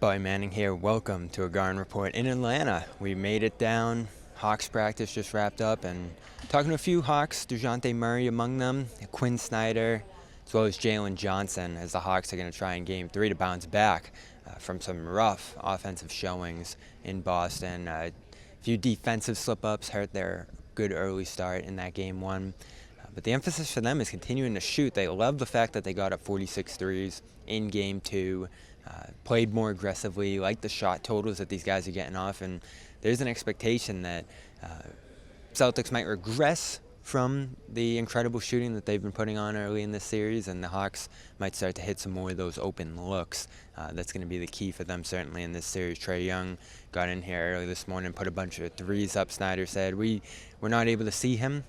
Bobby Manning here. Welcome to a Garden Report in Atlanta. We made it down. Hawks practice just wrapped up, and talking to a few Hawks, Dejounte Murray among them, Quinn Snyder, as well as Jalen Johnson, as the Hawks are going to try in Game 3 to bounce back from some rough offensive showings in Boston. A few defensive slip-ups hurt their good early start in that Game 1. But the emphasis for them is continuing to shoot. They love the fact that they got up 46 threes in Game 2. Played more aggressively, like the shot totals that these guys are getting off, and there's an expectation that Celtics might regress from the incredible shooting that they've been putting on early in this series, and the Hawks might start to hit some more of those open looks. That's going to be the key for them certainly in this series. Trae Young got in here early this morning, put a bunch of threes up. Snyder said we were not able to see him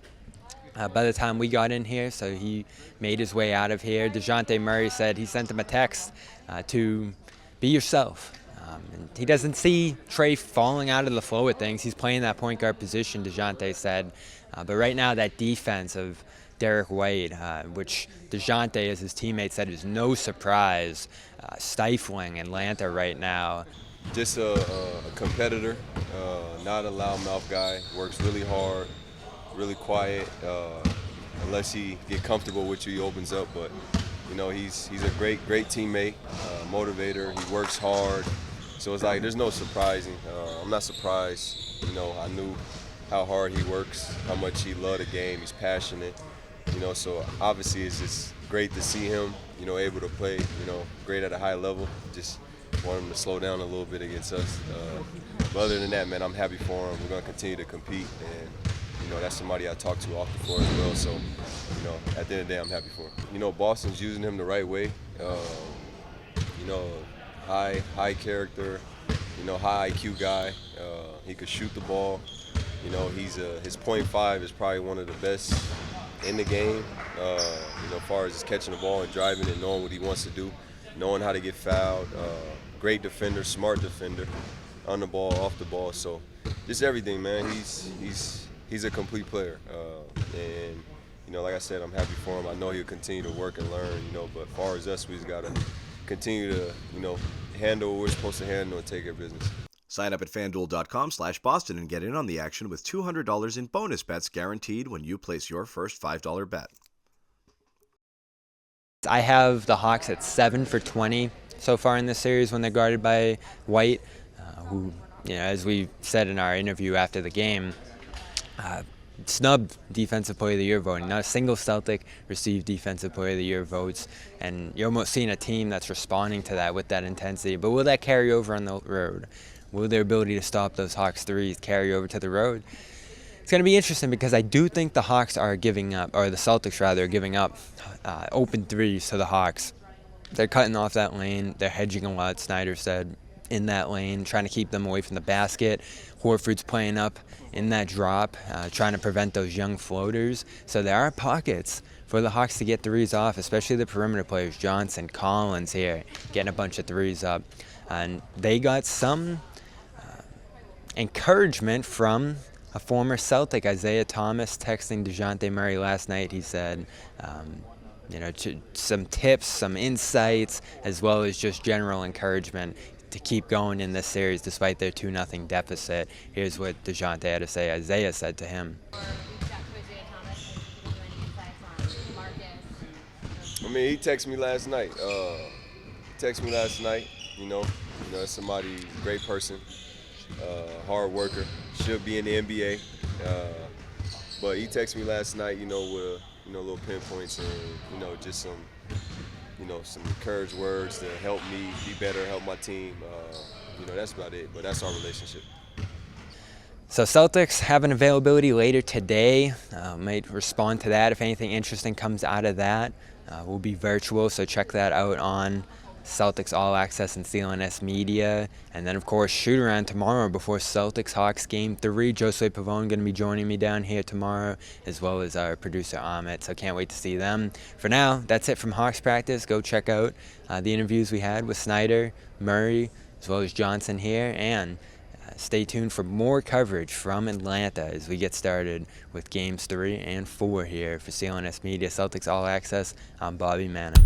by the time we got in here, so he made his way out of here. Dejounte Murray said he sent him a text to be yourself. And he doesn't see Trae falling out of the flow of things. He's playing that point guard position, Dejounte said. But right now, that defense of Derrick White, which Dejounte, as his teammate, said is no surprise, stifling Atlanta right now. Just a competitor, not a loudmouth guy, works really hard, really quiet. Unless he get comfortable with you, he opens up. But you know, he's a great teammate, motivator. He works hard, so it's like there's no surprising. I'm not surprised. You know, I knew how hard he works, how much he loved the game. He's passionate. You know, so obviously it's just great to see him. You know, able to play. You know, great at a high level. Just want him to slow down a little bit against us. But other than that, man, I'm happy for him. We're gonna continue to compete, and you know, that's somebody I talk to off the floor as well. So, you know, at the end of the day, I'm happy for him. You know, Boston's using him the right way. You know, high character, you know, high IQ guy. He could shoot the ball. You know, his .5 is probably one of the best in the game. You know, as far as just catching the ball and driving and knowing what he wants to do, knowing how to get fouled. Great defender, smart defender, on the ball, off the ball. So, just everything, man. He's a complete player, and you know, like I said, I'm happy for him. I know he'll continue to work and learn, you know. But as far as us, we just gotta continue to, you know, handle what we're supposed to handle and take care of business. Sign up at FanDuel.com/Boston and get in on the action with $200 in bonus bets guaranteed when you place your first $5 bet. I have the Hawks at 7 for 20 so far in this series when they're guarded by White, who, you know, as we said in our interview after the game, snubbed Defensive Player of the Year voting. Not a single Celtic received Defensive Player of the Year votes, and you're almost seeing a team that's responding to that with that intensity. But will that carry over on the road? Will their ability to stop those Hawks threes carry over to the road? It's going to be interesting because I do think the Hawks are giving up, or the Celtics rather, are giving up open threes to the Hawks. They're cutting off that lane. They're hedging a lot, Snyder said, in that lane, trying to keep them away from the basket. Horford's playing up in that drop, trying to prevent those young floaters. So there are pockets for the Hawks to get threes off, especially the perimeter players. Johnson, Collins here, getting a bunch of threes up. And they got some encouragement from a former Celtic, Isaiah Thomas, texting Dejounte Murray last night. He said, you know, some tips, some insights, as well as just general encouragement to keep going in this series despite their 2-0 deficit. Here's what Dejounte had to say. Isaiah said to him. I mean, he texted me last night. You know, that's somebody, great person, hard worker, should be in the NBA. But he texted me last night, you know, with little pinpoints and, you know, just some encouraged words to help me be better, help my team. You know, that's about it, but that's our relationship. So Celtics have an availability later today. Might respond to that if anything interesting comes out of that. We'll be virtual, so check that out on Celtics All Access and CLNS Media. And then, of course, shoot around tomorrow before Celtics-Hawks Game 3. Josue Pavone going to be joining me down here tomorrow, as well as our producer Amit, so can't wait to see them. For now, that's it from Hawks practice. Go check out the interviews we had with Snyder, Murray, as well as Johnson here, and stay tuned for more coverage from Atlanta as we get started with Games 3 and 4 here for CLNS Media. Celtics All Access, I'm Bobby Manning.